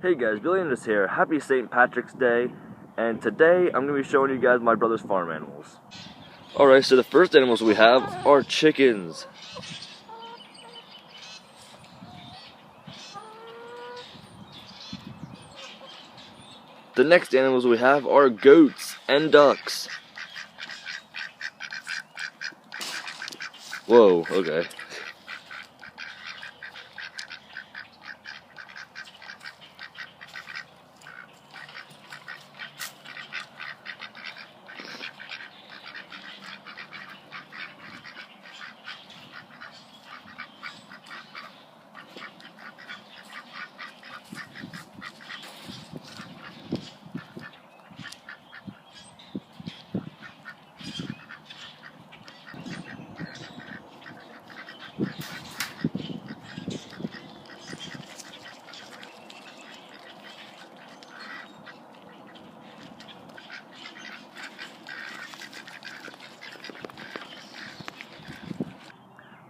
Hey guys, Billy Andrews here. Happy St. Patrick's Day, and today I'm going to be showing you guys my brother's farm animals. Alright, so the first animals we have are chickens. The next animals we have are goats and ducks. Whoa, okay.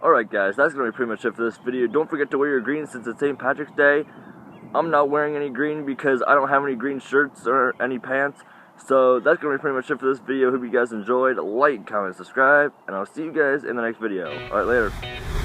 Alright guys, that's going to be pretty much it for this video. Don't forget to wear your green since it's St. Patrick's Day. I'm not wearing any green because I don't have any green shirts or any pants. So that's going to be pretty much it for this video. Hope you guys enjoyed. Like, comment, subscribe, and I'll see you guys in the next video. Alright, later.